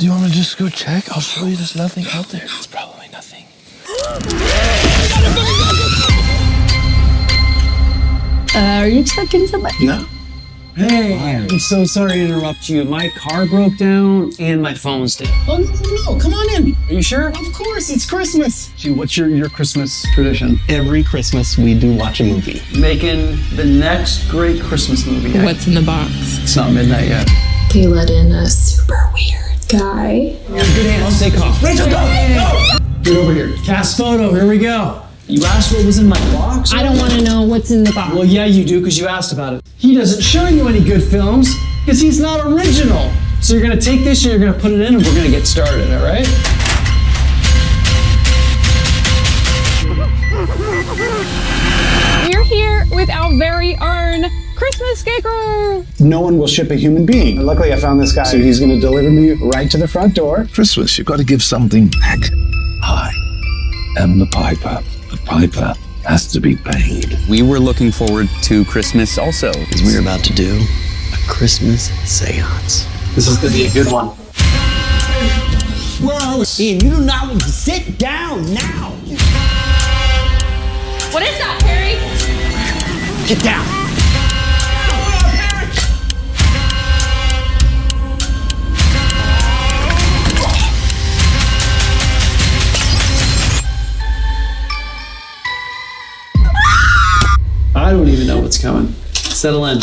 Do you want me to just go check? I'll show you there's nothing out there. It's probably nothing. Are you expecting somebody? No. Hey, I'm so sorry to interrupt you. My car broke down and my phone's dead. Oh, no, come on in. Are you sure? Of course, it's Christmas. Gee, what's your Christmas tradition? Every Christmas, we do watch a movie. Making the next great Christmas movie. What's in the box? It's not midnight yet. They let in a super weird guy. Good hands, stay calm. Rachel, go! Get over here. Cast photo, here we go. You asked what was in my box? I don't want to know what's in the box. Well, yeah, you do, because you asked about it. He doesn't show you any good films, because he's not original. So you're going to take this and you're going to put it in, and we're going to get started, all right? We're here with our very own Christmas scarecrow. No one will ship a human being. Luckily, I found this guy, so he's going to deliver me right to the front door. Christmas, you've got to give something back. I am the piper. The piper has to be paid. We were looking forward to Christmas also. Because we're about to do a Christmas seance. This is going to be a good one. Where are we? Ian, you do not want to sit down now. What is that, Harry? Get down. I don't even know what's coming. Settle in.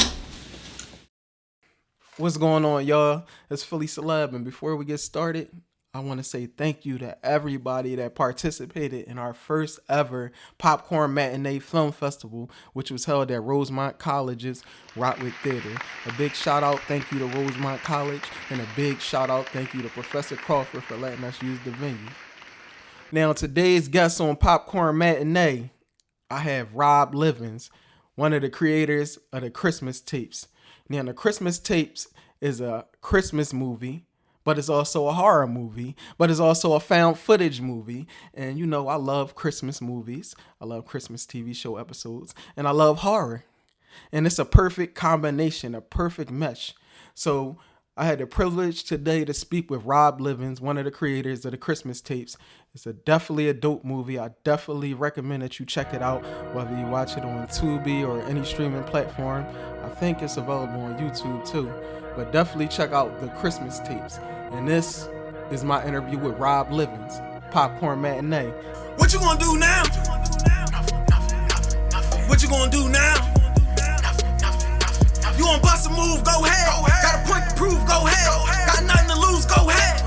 What's going on, y'all? It's Philly Celeb, and before we get started, I want to say thank you to everybody that participated in our first ever Popcorn Matinee Film Festival, which was held at Rosemont College's Rockwood Theater. A big shout out, thank you to Rosemont College, and a big shout out, thank you to Professor Crawford for letting us use the venue. Now, today's guest on Popcorn Matinee, I have Rob Livens, one of the creators of the Christmas Tapes. Now, the Christmas Tapes is a Christmas movie, but it's also a horror movie, but it's also a found footage movie. And you know, I love Christmas movies. I love Christmas TV show episodes, and I love horror. And it's a perfect combination, a perfect mesh. So I had the privilege today to speak with Rob Livens, one of the creators of the Christmas Tapes. It's definitely a dope movie. I definitely recommend that you check it out, whether you watch it on Tubi or any streaming platform. I think it's available on YouTube too, but definitely check out the Christmas Tapes. And this is my interview with Rob Livens, Popcorn Matinee. What you gonna do now? What you gonna do now? You wanna bust a move? Go ahead. Got a point to prove? Go ahead. Got nothing to lose? Go ahead.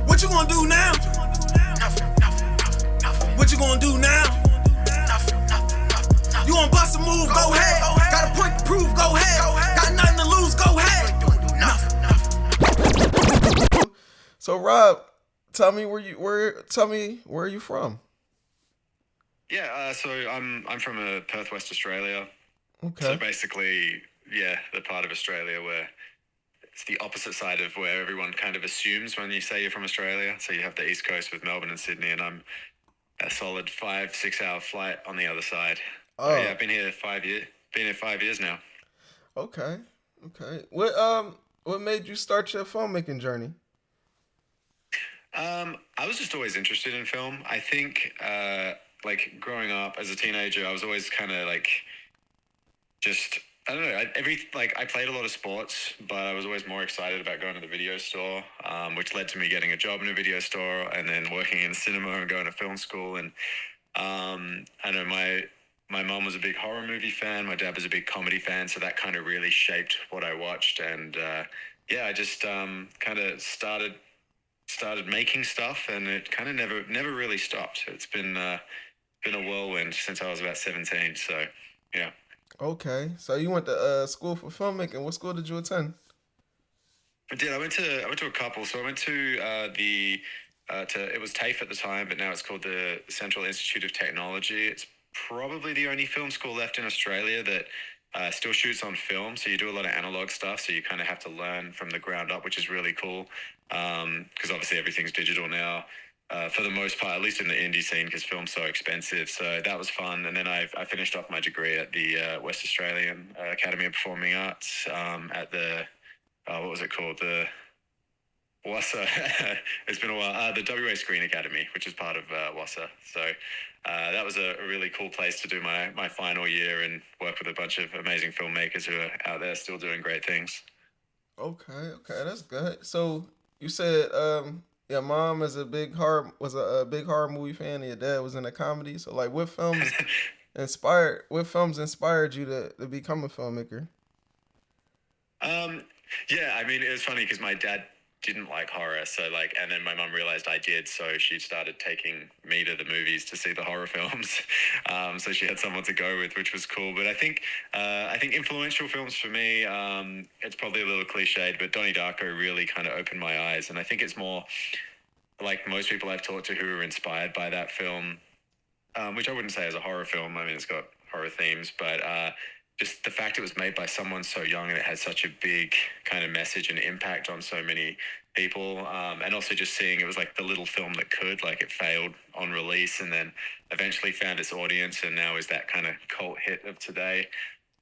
What you gonna do now? What you gonna do now? You wanna bust a move? Go ahead. Got a point to prove? Go ahead. Got nothing to lose? Go ahead. So Rob, tell me where are you from? Yeah, so I'm from Perth, West Australia. Okay. So basically, yeah, the part of Australia where it's the opposite side of where everyone kind of assumes when you say you're from Australia. So you have the East Coast with Melbourne and Sydney, and I'm a solid 5-6 hour flight on the other side. Oh. So yeah, I've been here 5 years. Been here 5 years now. Okay. What made you start your filmmaking journey? I was just always interested in film. I think, like growing up as a teenager, I was always kind of like, just, I don't know, I played a lot of sports, but I was always more excited about going to the video store, which led to me getting a job in a video store and then working in cinema and going to film school. And I know my mom was a big horror movie fan. My dad was a big comedy fan. So that kind of really shaped what I watched. And yeah, I just kind of started making stuff, and it kind of never really stopped. It's been a whirlwind since I was about 17. So yeah. Okay, so you went to school for filmmaking. What school did you attend? I did. I went to a couple. So I went to it was TAFE at the time, but now it's called the Central Institute of Technology. It's probably the only film school left in Australia that still shoots on film. So you do a lot of analog stuff. So you kind of have to learn from the ground up, which is really cool. Because obviously everything's digital now. For the most part, at least in the indie scene, because film's so expensive. So that was fun. And then I finished off my degree at the West Australian Academy of Performing Arts at the, what was it called? WASA. It's been a while. The WA Screen Academy, which is part of WASA. So that was a really cool place to do my final year and work with a bunch of amazing filmmakers who are out there still doing great things. Okay, that's good. So you said your mom is a big horror movie fan, and your dad was in a comedy. So like, what films inspired you to become a filmmaker? Um, yeah, I mean, it was funny because my dad didn't like horror, so like, and then my mum realized I did, so she started taking me to the movies to see the horror films. So she had someone to go with, which was cool. But I think influential films for me, it's probably a little cliched, but Donnie Darko really kind of opened my eyes, and I think it's more like most people I've talked to who were inspired by that film, which I wouldn't say is a horror film. I mean, it's got horror themes, but just the fact it was made by someone so young and it had such a big kind of message and impact on so many people, and also just seeing it was like the little film that could, like it failed on release and then eventually found its audience and now is that kind of cult hit of today.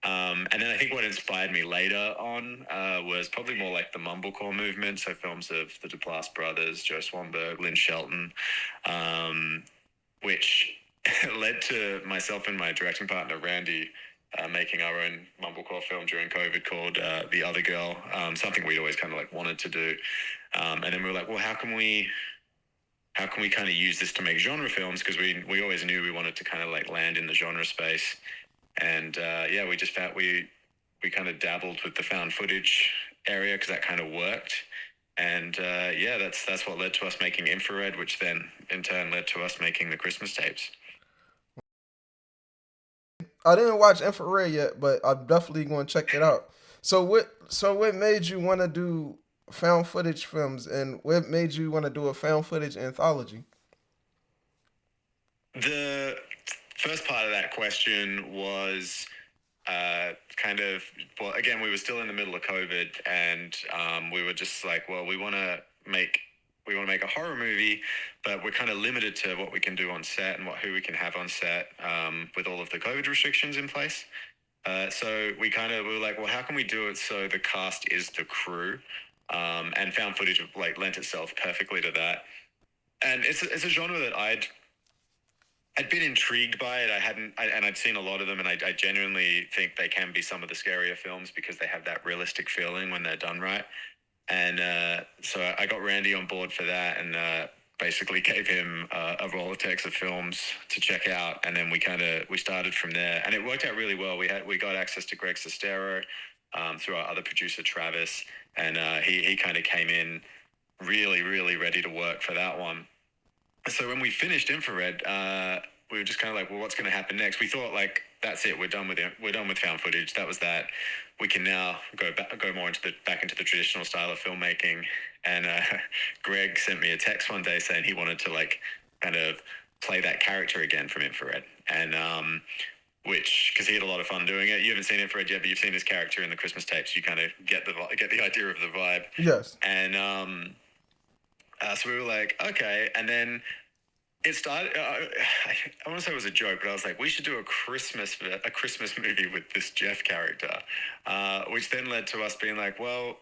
And then I think what inspired me later on was probably more like the mumblecore movement. So films of the Duplass brothers, Joe Swanberg, Lynn Shelton, which led to myself and my directing partner, Randy, making our own mumblecore film during COVID called The Other Girl, something we'd always kind of like wanted to do. And then we were like, well, how can we kind of use this to make genre films? Because we always knew we wanted to kind of like land in the genre space. And yeah, we just found we kind of dabbled with the found footage area because that kind of worked. And yeah, that's what led to us making Infrared, which then in turn led to us making the Christmas tapes. I didn't watch Infrared yet, but I'm definitely going to check it out. So what made you want to do found footage films, and what made you want to do a found footage anthology? The first part of that question was kind of, well, again, we were still in the middle of COVID, and we were just like, well, we want to make a horror movie, but we're kind of limited to what we can do on set and who we can have on set with all of the COVID restrictions in place. So we were like, well, how can we do it so the cast is the crew? And found footage like lent itself perfectly to that. And it's a genre that I'd been intrigued by it. I'd seen a lot of them, and I genuinely think they can be some of the scarier films because they have that realistic feeling when they're done right. And so I got Randy on board for that, and basically gave him a Rolodex of films to check out, and then we started from there, and it worked out really well. We got access to Greg Sestero through our other producer Travis, and he kind of came in really, really ready to work for that one. So when we finished Infrared, we were just kind of like, well, what's going to happen next? We thought like, that's it. We're done with it. We're done with found footage. That was that. We can now go more back into the traditional style of filmmaking. And Greg sent me a text one day saying he wanted to like kind of play that character again from Infrared, and which, because he had a lot of fun doing it. You haven't seen Infrared yet, but you've seen his character in the Christmas tapes. You kind of get the idea of the vibe. Yes. And so we were like, okay. And then it started, I want to say it was a joke, but I was like, we should do a Christmas movie with this Jeff character, which then led to us being like, well,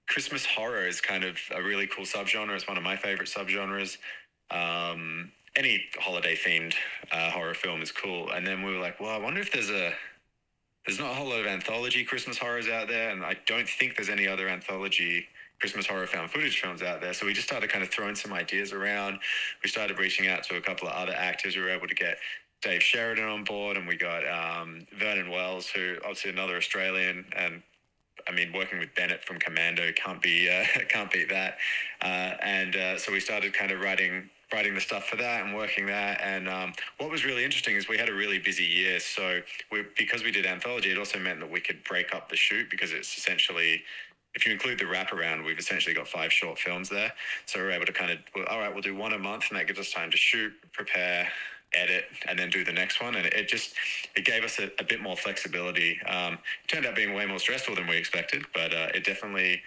Christmas horror is kind of a really cool subgenre. It's one of my favorite subgenres. Any holiday themed horror film is cool. And then we were like, well, I wonder if there's not a whole lot of anthology Christmas horrors out there. And I don't think there's any other anthology Christmas horror found footage films out there. So we just started kind of throwing some ideas around. We started reaching out to a couple of other actors. We were able to get Dave Sheridan on board, and we got Vernon Wells, who obviously another Australian, and I mean, working with Bennett from Commando can't beat that. So we started kind of writing the stuff for that and working that. And what was really interesting is we had a really busy year. So because we did anthology, it also meant that we could break up the shoot, because it's essentially, if you include the wraparound, we've essentially got 5 short films there. So we're able to kind of, all right, we'll do one a month, and that gives us time to shoot, prepare, edit, and then do the next one. And it gave us a bit more flexibility. It turned out being way more stressful than we expected, but it definitely,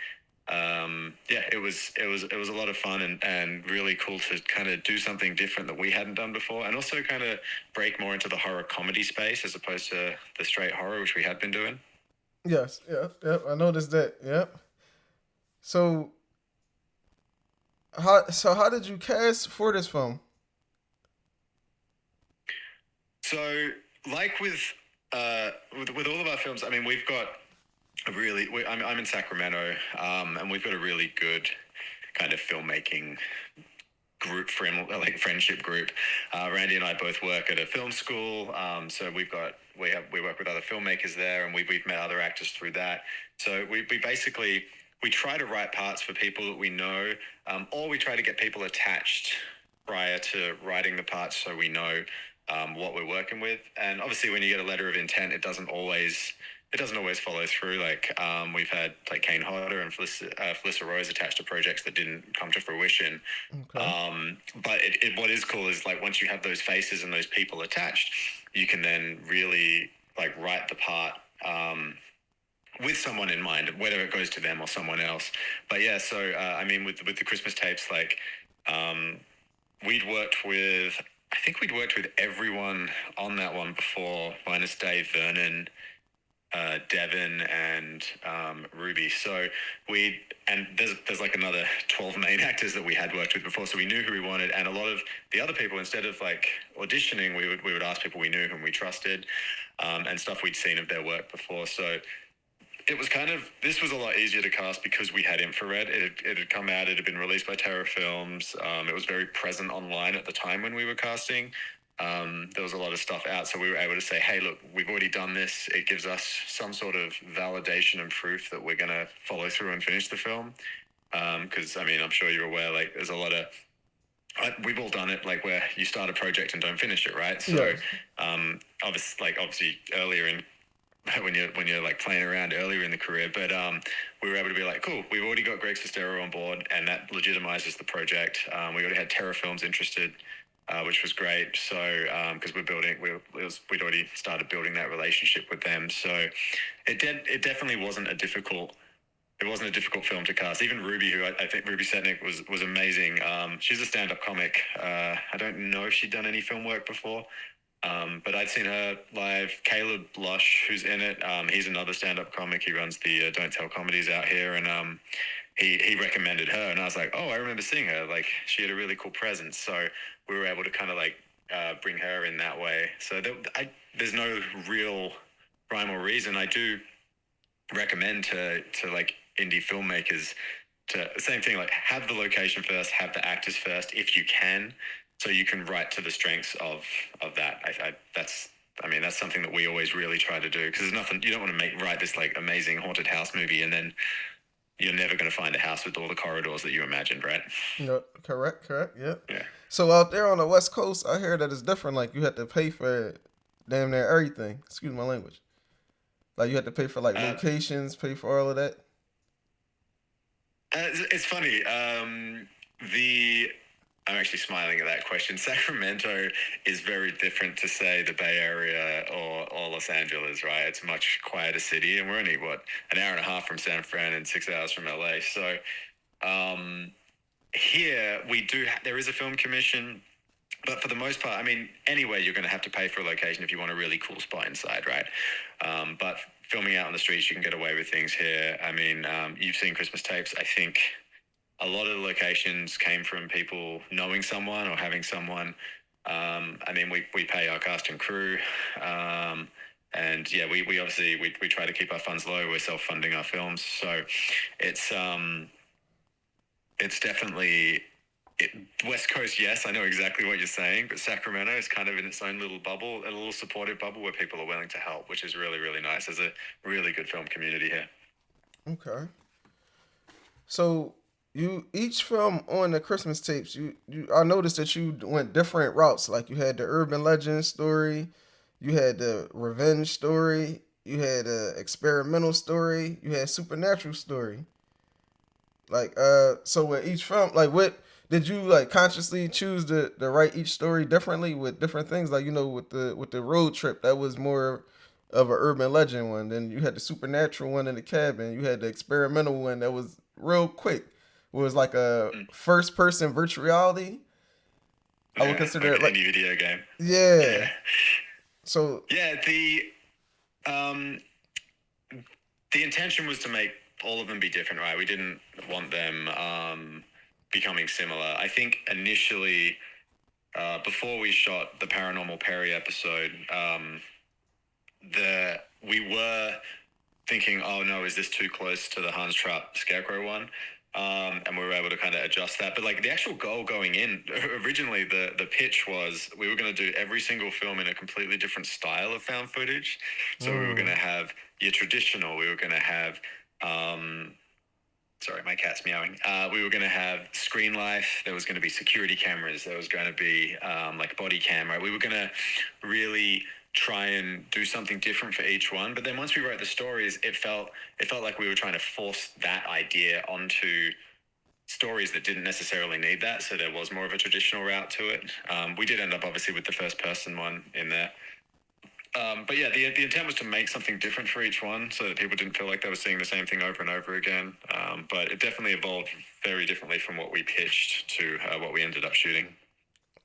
it was a lot of fun and really cool to kind of do something different that we hadn't done before, and also kind of break more into the horror comedy space as opposed to the straight horror, which we had been doing. Yes. Yeah. Yep. I noticed that. Yep. So How did you cast for this film? So, like with all of our films, I mean, we've got I'm in Sacramento, and we've got a really good kind of filmmaking friendship group. Randy and I both work at a film school, so we work with other filmmakers there, and we've met other actors through that. So we basically we try to write parts for people that we know, or we try to get people attached prior to writing the parts, so we know what we're working with. And obviously, when you get a letter of intent, it doesn't always follow through. Like we've had like Kane Hodder and Felissa Rose attached to projects that didn't come to fruition. But what is cool is like once you have those faces and those people attached, you can then really like write the part with someone in mind, whether it goes to them or someone else. But yeah, so I mean, with the Christmas tapes, like I think we'd worked with everyone on that one before, minus Dave Vernon, Devin, and Ruby. So there's like another 12 main actors that we had worked with before, so we knew who we wanted. And a lot of the other people, instead of like auditioning, we would ask people we knew, whom we trusted, and stuff we'd seen of their work before. So it was this was a lot easier to cast because we had infrared. It had come out, it had been released by Terror Films. It was very present online at the time when we were casting. There was a lot of stuff out, so we were able to say, hey, look, we've already done this. It gives us some sort of validation and proof that we're going to follow through and finish the film. Because, I mean, I'm sure you're aware, like, there's a lot of... we've all done it, like, where you start a project and don't finish it, right? So, obviously earlier in... when you're like playing around earlier in the career, but we were able to be like, cool, we've already got Greg Sestero on board, and that legitimizes the project. We already had Terror Films interested, which was great. So because we'd already started building that relationship with them. So it definitely wasn't a difficult film to cast. Even Ruby, who I think Ruby Setnick was amazing. She's a stand-up comic. I don't know if she'd done any film work before. But I'd seen her live. Caleb Lush, who's in it, he's another stand-up comic. He runs the Don't Tell Comedies out here, and he recommended her, and I was like, oh, I remember seeing her. Like, she had a really cool presence, so we were able to kind of like bring her in that way. So there's no real rhyme or reason. I do recommend to like indie filmmakers to same thing, like have the location first, have the actors first if you can, so you can write to the strengths of that. That's something that we always really try to do, because there's nothing, you don't want to write this like amazing haunted house movie and then you're never going to find a house with all the corridors that you imagined, right? No, correct, yeah. Yeah. So out there on the West Coast, I hear that it's different. Like you had to pay for damn near everything. Excuse my language. Like you had to pay for like locations, pay for all of that. It's funny. I'm actually smiling at that question. Sacramento is very different to, say, the Bay Area or Los Angeles, right? It's a much quieter city, and we're only, an hour and a half from San Fran and 6 hours from LA. So here there is a film commission, but for the most part, I mean, anywhere you're going to have to pay for a location if you want a really cool spot inside, right? But filming out on the streets, you can get away with things here. I mean, you've seen Christmas tapes. I think a lot of the locations came from people knowing someone or having someone. I mean, we pay our cast and crew. And yeah, we obviously, we try to keep our funds low. We're self-funding our films. So it's definitely... West Coast, yes, I know exactly what you're saying, but Sacramento is kind of in its own little bubble, a little supportive bubble where people are willing to help, which is really, really nice. There's a really good film community here. Okay. So each film on the Christmas tapes, I noticed that you went different routes. Like you had the urban legend story, you had the revenge story, you had the experimental story, you had supernatural story. Like so with each film, like what did you like consciously choose to write each story differently with different things? Like, you know, with the road trip, that was more of an urban legend one. Then you had the supernatural one in the cabin. You had the experimental one that was real quick. It was like a first person virtual reality. I would consider like it like any video game. Yeah. So yeah, the intention was to make all of them be different, right? We didn't want them becoming similar. I think initially, before we shot the Paranormal Perry episode, we were thinking, oh no, is this too close to the Hans Trapp Scarecrow one? And we were able to kind of adjust that. But like the actual goal going in, originally the pitch was we were going to do every single film in a completely different style of found footage. So we were going to have your traditional, we were going to have, sorry, my cat's meowing. We were going to have screen life. There was going to be security cameras. There was going to be like body cam, right? We were going to really try and do something different for each one. But then once we wrote the stories, it felt like we were trying to force that idea onto stories that didn't necessarily need that. So there was more of a traditional route to it. We did end up obviously with the first person one in there. But yeah, the intent was to make something different for each one so that people didn't feel like they were seeing the same thing over and over again. But it definitely evolved very differently from what we pitched to what we ended up shooting.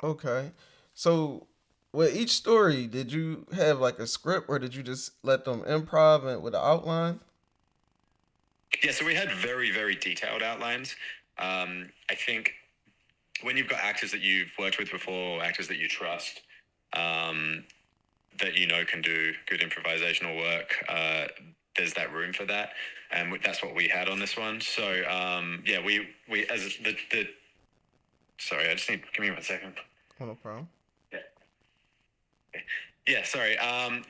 Okay. So with each story, did you have like a script or did you just let them improv and with an outline? Yeah, so we had very, very detailed outlines. I think when you've got actors that you've worked with before, actors that you trust, that you know can do good improvisational work, there's that room for that, and that's what we had on this one. So yeah, we as the sorry, I just need, give me 1 second. Oh, no problem. Yeah, sorry.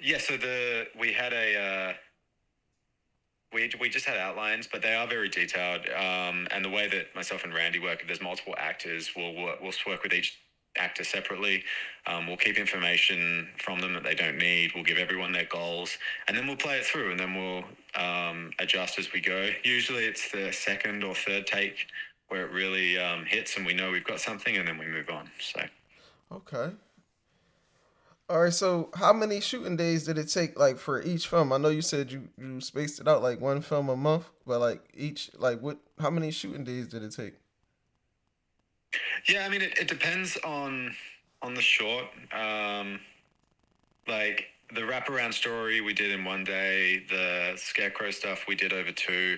Yeah, so we had a we just had outlines, but they are very detailed. And the way that myself and Randy work, if there's multiple actors, we'll work with each actor separately. We'll keep information from them that they don't need. We'll give everyone their goals, and then we'll play it through, and then we'll adjust as we go. Usually it's the second or third take where it really hits and we know we've got something, and then we move on. So Okay. All right, so how many shooting days did it take, like, for each film? I know you said you spaced it out like one film a month, but like each, like, how many shooting days did it take? yeah, I mean it depends on the short. Like the wraparound story we did in 1 day, the Scarecrow stuff we did over two.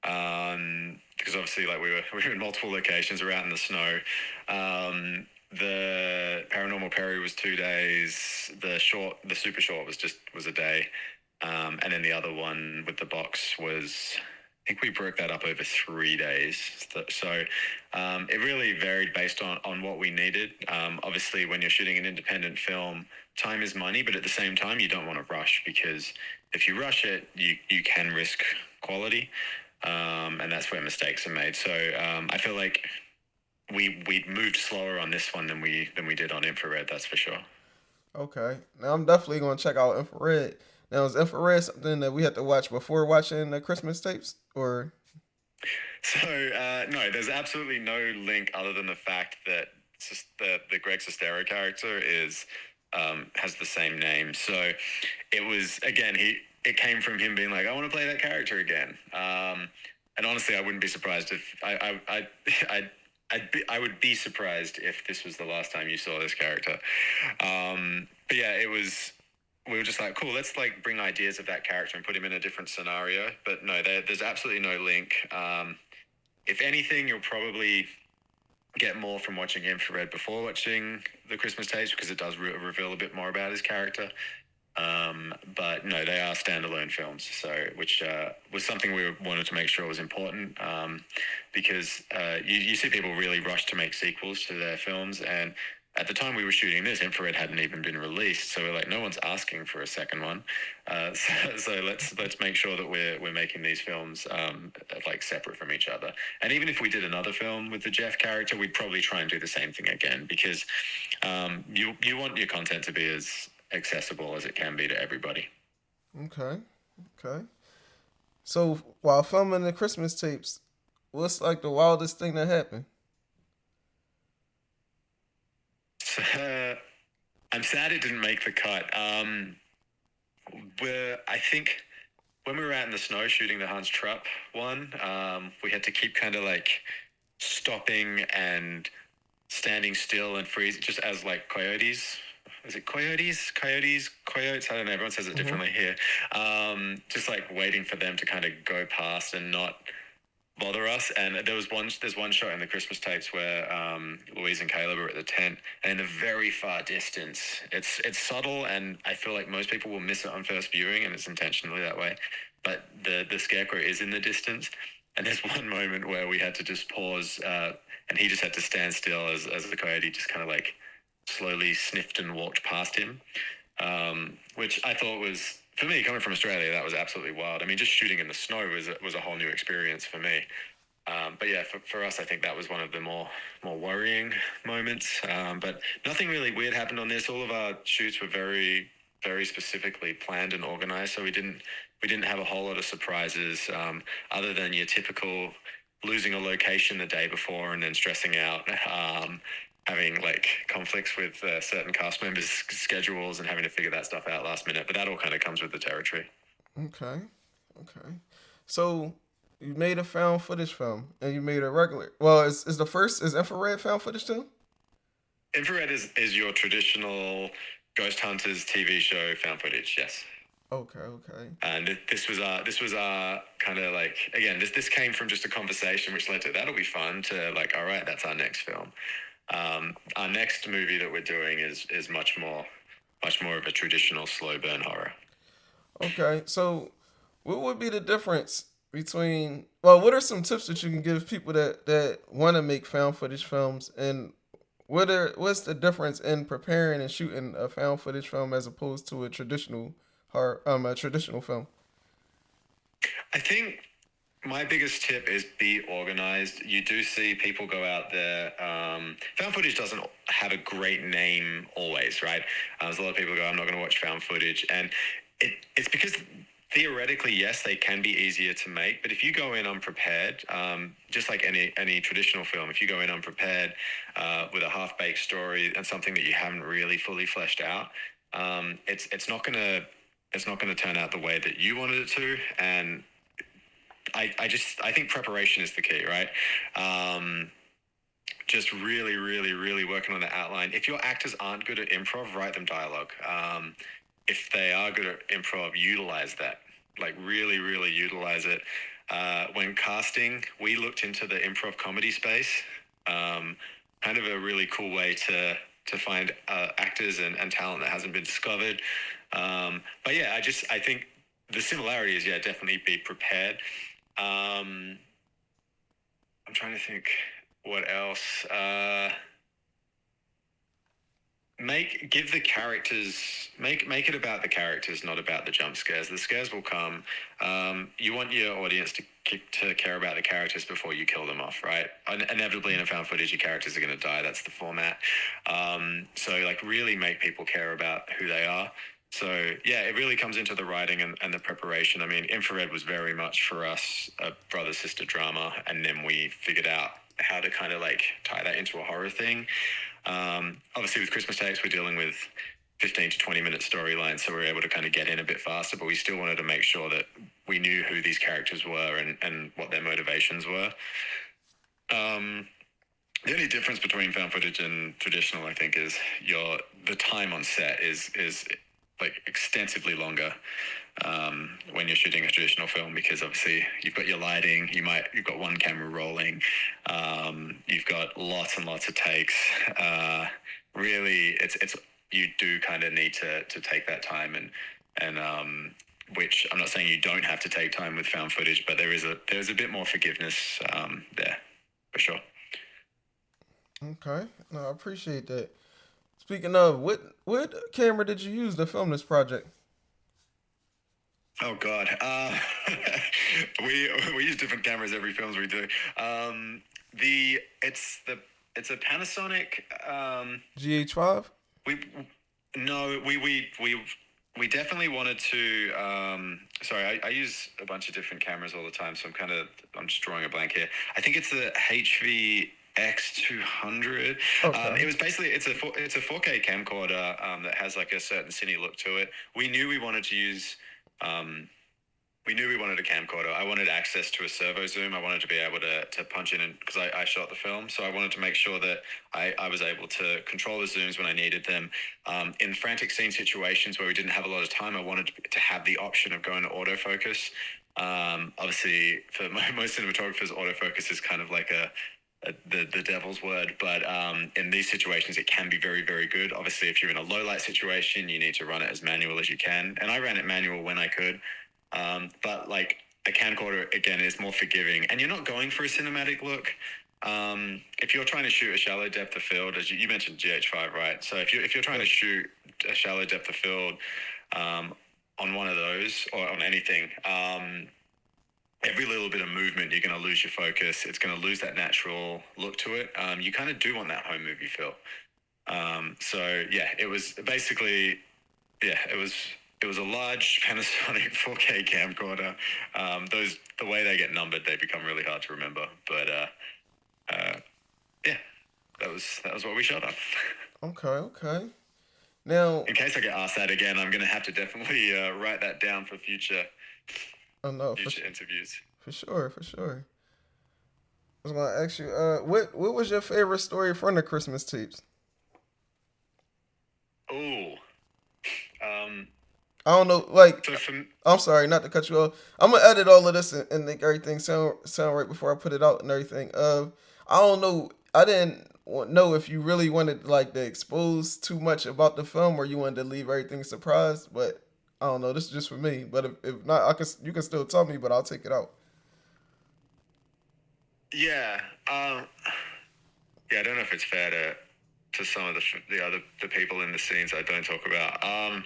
Because obviously like we were in multiple locations, we were out in the snow. The Paranormal Perry was 2 days. The super short was a day. And then the other one with the box was, I think we broke that up over 3 days. So it really varied based on what we needed. Obviously, when you're shooting an independent film, time is money, but at the same time, you don't want to rush, because if you rush it, you can risk quality. And that's where mistakes are made. So I feel like we moved slower on this one than we did on Infrared. That's for sure. Okay. Now I'm definitely gonna check out Infrared. Now is Infrared something that we had to watch before watching the Christmas tapes, or? So no, there's absolutely no link other than the fact that the Greg Sestero character is has the same name. So it was, again, it came from him being like, I want to play that character again. And honestly, I wouldn't be surprised if I would be surprised if this was the last time you saw this character. But yeah, we were just like, cool, let's like bring ideas of that character and put him in a different scenario. But no, there's absolutely no link. If anything, you'll probably get more from watching Infrared before watching the Christmas tapes, because it does reveal a bit more about his character. But no, they are standalone films, so which was something we wanted to make sure was important, because you see people really rush to make sequels to their films, and at the time we were shooting this, Infrared hadn't even been released, so we're like, no one's asking for a second one, so let's make sure that we're making these films like separate from each other. And even if we did another film with the Jeff character, we'd probably try and do the same thing again, because you want your content to be as accessible as it can be to everybody. Okay. So while filming the Christmas tapes, what's like the wildest thing that happened? I'm sad it didn't make the cut. I think when we were out in the snow shooting the Hans Trapp one, we had to keep kind of like stopping and standing still and freezing, just as like coyotes. Is it coyotes? Coyotes? I don't know. Everyone says it differently here. Just like waiting for them to kind of go past and not bother us. And there's one shot in the Christmas tapes where Louise and Caleb are at the tent, and in the very far distance, it's subtle, and I feel like most people will miss it on first viewing, and it's intentionally that way. But the scarecrow is in the distance, and there's one moment where we had to just pause, and he just had to stand still as the coyote just kind of like slowly sniffed and walked past him, which I thought was, for me, coming from Australia, that was absolutely wild. I mean, just shooting in the snow was a whole new experience for me. But yeah, for us, I think that was one of the more worrying moments. But nothing really weird happened on this. All of our shoots were very, very specifically planned and organized, so we didn't have a whole lot of surprises, other than your typical losing a location the day before and then stressing out. Having like conflicts with certain cast members' schedules and having to figure that stuff out last minute. But that all kind of comes with the territory. Okay. So you made a found footage film, and you made a regular. Well, is infrared found footage too? Infrared is your traditional Ghost Hunters TV show found footage. Yes. Okay. And this was our kind of like, again, this came from just a conversation which led to that'll be fun to like, all right, that's our next film. Our next movie that we're doing is much more of a traditional slow burn horror. Okay, so what would be the difference between? Well, what are some tips that you can give people that want to make found footage films, and what's the difference in preparing and shooting a found footage film as opposed to a traditional film? I think my biggest tip is be organized. You do see people go out there. Found footage doesn't have a great name always, right? There's a lot of people go, I'm not going to watch found footage. And it's because theoretically, yes, they can be easier to make. But if you go in unprepared, just like any traditional film, if you go in unprepared with a half-baked story and something that you haven't really fully fleshed out, it's not going to turn out the way that you wanted it to. And I think preparation is the key, right? Just really, really, really working on the outline. If your actors aren't good at improv, write them dialogue. If they are good at improv, utilize that. Like really, really utilize it. When casting, we looked into the improv comedy space. Kind of a really cool way to find actors and talent that hasn't been discovered. But yeah, I think the similarity is, definitely be prepared. I'm trying to think what else. Give the characters, make it about the characters, not about the jump scares. The scares will come. You want your audience to care about the characters before you kill them off, right? Inevitably in a found footage, your characters are going to die. That's the format. So like really make people care about who they are. So yeah, it really comes into the writing and the preparation. I mean, Infrared was very much for us a brother-sister drama, and then we figured out how to kind of like tie that into a horror thing. Obviously with Christmas Tapes, we're dealing with 15 to 20 minute storylines, so we're able to kind of get in a bit faster, but we still wanted to make sure that we knew who these characters were and what their motivations were. The only difference between found footage and traditional, I think, is the time on set is like extensively longer when you're shooting a traditional film, because obviously you've got your lighting, you've got one camera rolling, you've got lots and lots of takes. Really, it's you do kind of need to take that time and which I'm not saying you don't have to take time with found footage, but there's a bit more forgiveness there for sure. Okay, no, I appreciate that. Speaking of, what camera did you use to film this project? Oh God, we use different cameras every films we do. It's a Panasonic GH5. We definitely wanted to. Sorry, I use a bunch of different cameras all the time, so I'm just drawing a blank here. I think it's the HV X200. Okay. It was basically it's a 4K camcorder that has like a certain cine look to it. We knew we wanted to use. We knew we wanted a camcorder. I wanted access to a servo zoom. I wanted to be able to punch in, because I shot the film, so I wanted to make sure that I was able to control the zooms when I needed them. In frantic scene situations where we didn't have a lot of time, I wanted to have the option of going to autofocus. Obviously, for most cinematographers, autofocus is kind of like the devil's word, but in these situations, it can be very, very good. Obviously, if you're in a low light situation, you need to run it as manual as you can, and I ran it manual when I could. But like a camcorder again is more forgiving, and you're not going for a cinematic look. If you're trying to shoot a shallow depth of field, as you mentioned GH5, right? So if you're trying to shoot a shallow depth of field on one of those or on anything, every little bit of movement, you're going to lose your focus. It's going to lose that natural look to it. You kind of do want that home movie feel. So yeah, it was basically, it was a large Panasonic 4K camcorder. The way they get numbered, they become really hard to remember. But yeah, that was what we shot on. Okay. Now, in case I get asked that again, I'm gonna have to definitely write that down for future interviews. For sure. I was gonna ask you, what was your favorite story from the Christmas tapes? Oh, I don't know, like, so I'm sorry, not to cut you off. I'm gonna edit all of this and make everything sound right before I put it out and everything. I don't know. I didn't know if you really wanted like to expose too much about the film or you wanted to leave everything surprised. But I don't know. This is just for me. But if not, you can still tell me, but I'll take it out. Yeah. I don't know if it's fair to some of the people in the scenes I don't talk about.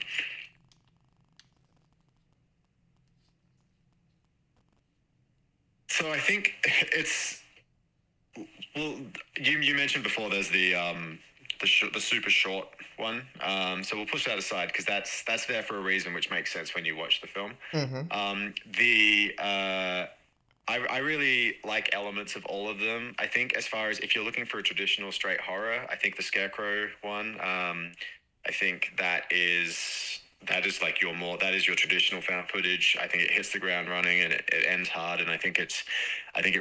So I think it's, well, you mentioned before there's the super short one. So we'll push that aside because that's there for a reason, which makes sense when you watch the film. I really like elements of all of them. I think as far as if you're looking for a traditional straight horror, I think the Scarecrow one, I think that is like that is your traditional found footage. I think it hits the ground running and it ends hard, and I think it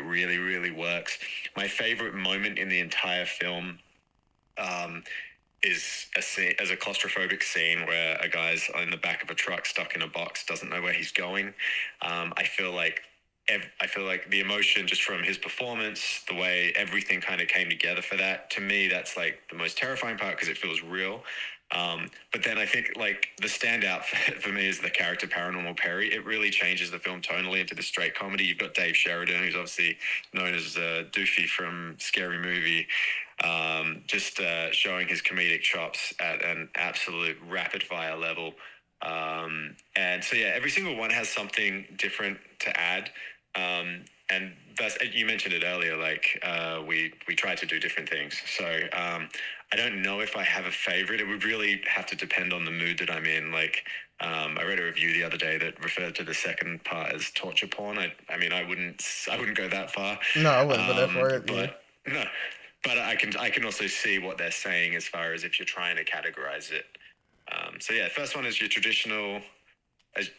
really, really works. My favorite moment in the entire film is a claustrophobic scene where a guy's in the back of a truck stuck in a box, doesn't know where he's going. I feel like the emotion just from his performance, the way everything kind of came together for that, to me, that's like the most terrifying part because it feels real. But then I think like the standout for me is the character Paranormal Perry. It really changes the film tonally into the straight comedy. You've got Dave Sheridan, who's obviously known as Doofy from Scary Movie, just showing his comedic chops at an absolute rapid fire level. And so, yeah, every single one has something different to add. And that's, you mentioned it earlier, like we try to do different things. So I don't know if I have a favorite. It would really have to depend on the mood that I'm in. Like I read a review the other day that referred to the second part as torture porn. I mean, I wouldn't go that far. No, I wouldn't go that far. But no, but I can also see what they're saying as far as if you're trying to categorize it. So yeah, first one is your traditional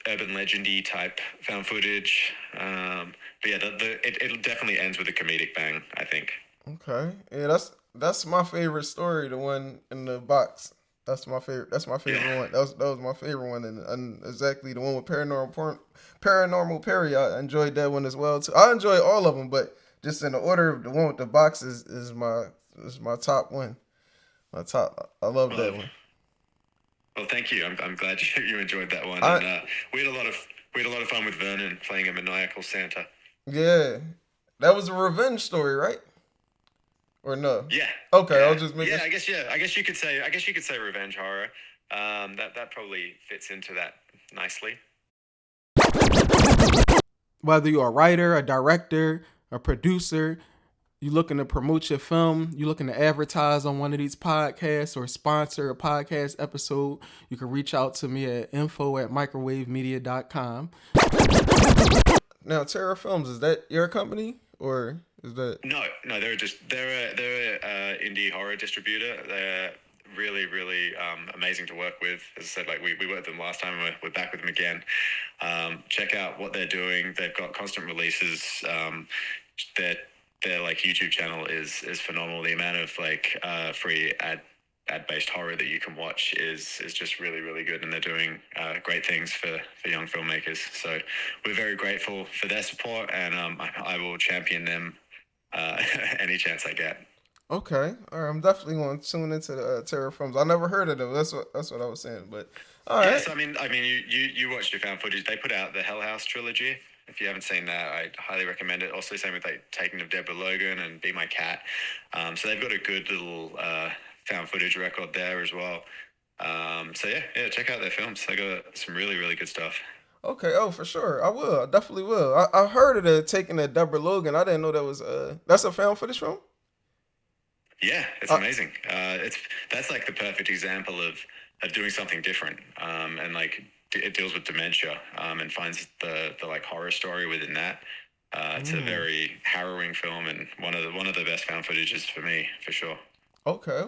urban legendy type found footage. But yeah, it definitely ends with a comedic bang, I think. Okay, yeah, that's my favorite story. The one in the box. That's my favorite. That's my favorite one. That was my favorite one, and exactly the one with Paranormal Perry. I enjoyed that one as well too. I enjoy all of them, but just in the order, the one with the box is my top one. My top. I love that one. Well, thank you. I'm glad you enjoyed that one. And we had a lot of fun with Vernon playing a maniacal Santa. Yeah, that was a revenge story, right? Or no? Yeah. Okay, yeah. I'll just make. Yeah, I guess you could say revenge horror. That probably fits into that nicely. Whether you're a writer, a director, a producer, you looking to promote your film, you looking to advertise on one of these podcasts or sponsor a podcast episode, you can reach out to me at info@microwavemedia.com. Now, Terra Films, is that your company or is that? No, they're a indie horror distributor. They're really, really amazing to work with. As I said, like we worked with them last time, we're back with them again. Check out what they're doing. They've got constant releases. Their like YouTube channel is phenomenal. The amount of like free ad-based horror that you can watch is just really, really good, and they're doing great things for young filmmakers. So we're very grateful for their support, and I will champion them any chance I get. Okay, all right. I'm definitely going to tune into the terror films. I never heard of them. That's what I was saying. But all right. Yes, I mean, you watched your found footage. They put out the Hell House trilogy. If you haven't seen that, I highly recommend it. Also, same with like Taking of Deborah Logan and Be My Cat. So they've got a good little found footage record there as well. So yeah, check out their films. They got some really, really good stuff. Okay. Oh, for sure. I will. I definitely will. I heard of the Taking of Deborah Logan. I didn't know that was that's a found footage film. Yeah, it's amazing. That's like the perfect example of doing something different, and like it deals with dementia, and finds the like horror story within that. It's a very harrowing film, and one of the best found footages for me, for sure. Okay.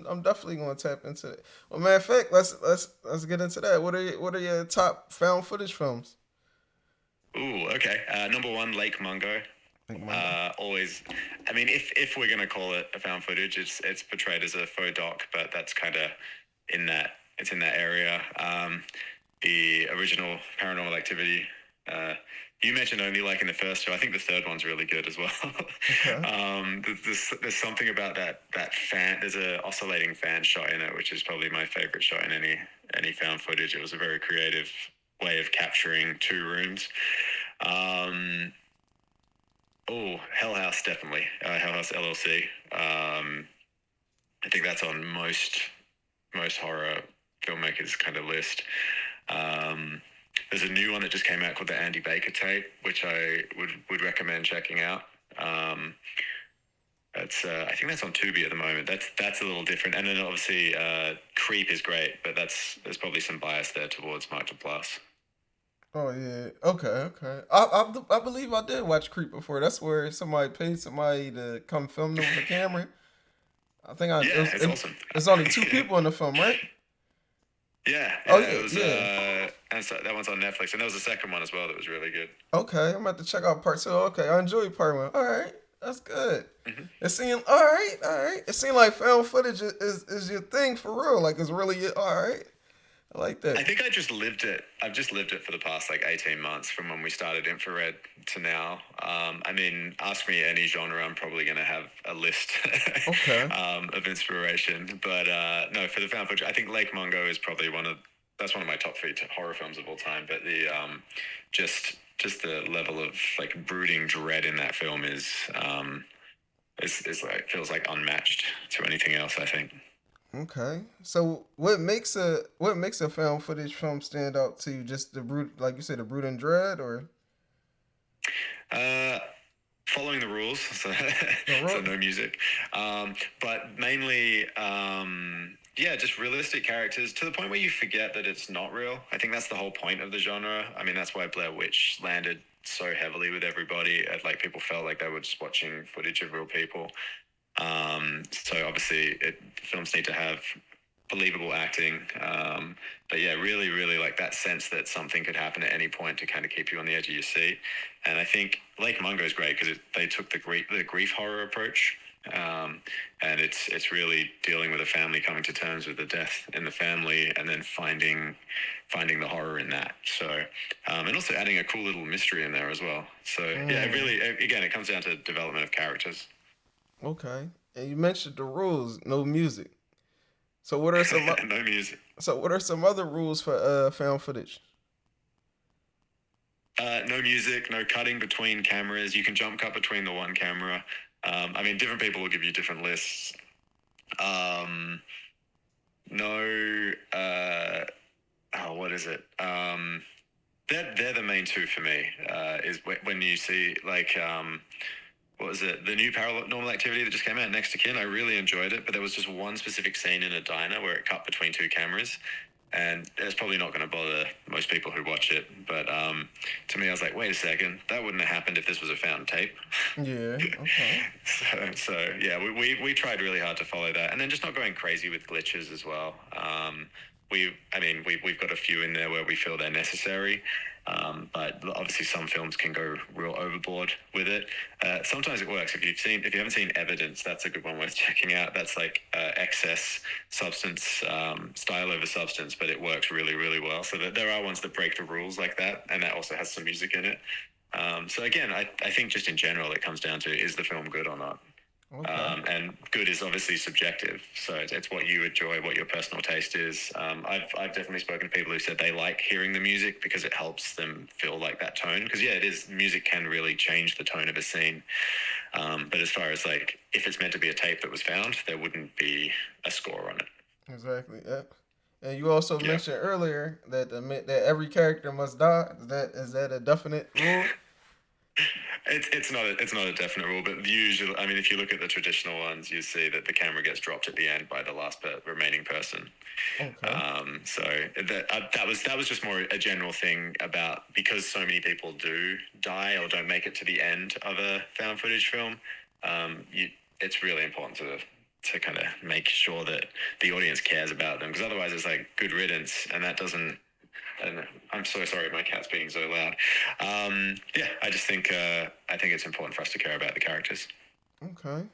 I'm definitely going to tap into it. Well, matter of fact, let's get into that. What are your top found footage films? Ooh, okay. Number one, Lake Mungo. Always, I mean, if we're gonna call it a found footage, it's portrayed as a faux doc, but that's kind of it's in that area. The original Paranormal Activity, you mentioned only like in the first two. I think the third one's really good as well. Okay. There's something about that fan. There's a oscillating fan shot in it, which is probably my favorite shot in any found footage. It was a very creative way of capturing two rooms. Hell House, definitely. Hell House LLC. I think that's on most horror filmmakers' kind of list. There's a new one that just came out called the Andy Baker tape, which I would recommend checking out. That's I think that's on Tubi at the moment. That's a little different. And then obviously Creep is great, but there's probably some bias there towards Mark Duplass. Oh yeah. Okay. I believe I did watch Creep before. That's where somebody paid somebody to come film them with a camera. I think it's awesome. It's only two people in the film, right? Yeah. Oh yeah. It was, yeah. and so that one's on Netflix, and there was a second one as well that was really good. Okay, I'm about to check out part two. Okay, I enjoyed part one. All right, that's good. Mm-hmm. It seemed all right. It seemed like found footage is your thing for real. Like it's really all right. I like that. I think I've just lived it for the past like 18 months from when we started Infrared to now. I mean, ask me any genre, I'm probably going to have a list of inspiration. But no, for the found footage, I think Lake Mungo is probably that's one of my top 3 horror films of all time. But the just the level of like brooding dread in that film is like feels like unmatched to anything else, I think. Okay, so what makes a found footage film stand out to you? Just the brood, like you said, the brood and dread, or following the rules, so no music, but mainly just realistic characters to the point where you forget that it's not real. I think that's the whole point of the genre. I mean, that's why Blair Witch landed so heavily with everybody. Like people felt like they were just watching footage of real people. So obviously films need to have believable acting, but yeah, really, really like that sense that something could happen at any point to kind of keep you on the edge of your seat. And I think Lake Mungo is great because they took the grief horror approach, and it's really dealing with a family coming to terms with the death in the family and then finding the horror in that. So and also adding a cool little mystery in there as well. So yeah, really, again, it comes down to development of characters. Okay, and you mentioned the rules, no music. So what are some no music? So what are some other rules for found footage? No music, no cutting between cameras. You can jump cut between the one camera. I mean, different people will give you different lists. What is it? They're the main two for me. Is when you see like. What was it? The new Paranormal Activity that just came out, Next to Kin. I really enjoyed it, but there was just one specific scene in a diner where it cut between 2 cameras, and it's probably not going to bother most people who watch it. But to me, I was like, wait a second, that wouldn't have happened if this was a found tape. Yeah. Okay. so yeah, we tried really hard to follow that, and then just not going crazy with glitches as well. we've got a few in there where we feel they're necessary. But obviously some films can go real overboard with it. Sometimes it works. If you haven't seen Evidence, that's a good one worth checking out. That's like excess substance, style over substance, but it works really, really well. So there are ones that break the rules like that, and that also has some music in it. So again, I think just in general, it comes down to, is the film good or not? Okay. And good is obviously subjective, so it's what you enjoy, what your personal taste is. I've definitely spoken to people who said they like hearing the music because it helps them feel like that tone. Because it is, music can really change the tone of a scene. But as far as like, if it's meant to be a tape that was found, there wouldn't be a score on it. Exactly. Yep. And you also mentioned earlier that that every character must die. Is that a definite rule? It's not a definite rule, but usually, I mean, if you look at the traditional ones, you see that the camera gets dropped at the end by the last remaining person. Okay. So that was just more a general thing about, because so many people do die or don't make it to the end of a found footage film. It's really important to kind of make sure that the audience cares about them, because otherwise it's like good riddance, and that doesn't. I don't know. I'm so sorry, my cat's being so loud. I just think I think it's important for us to care about the characters. Okay.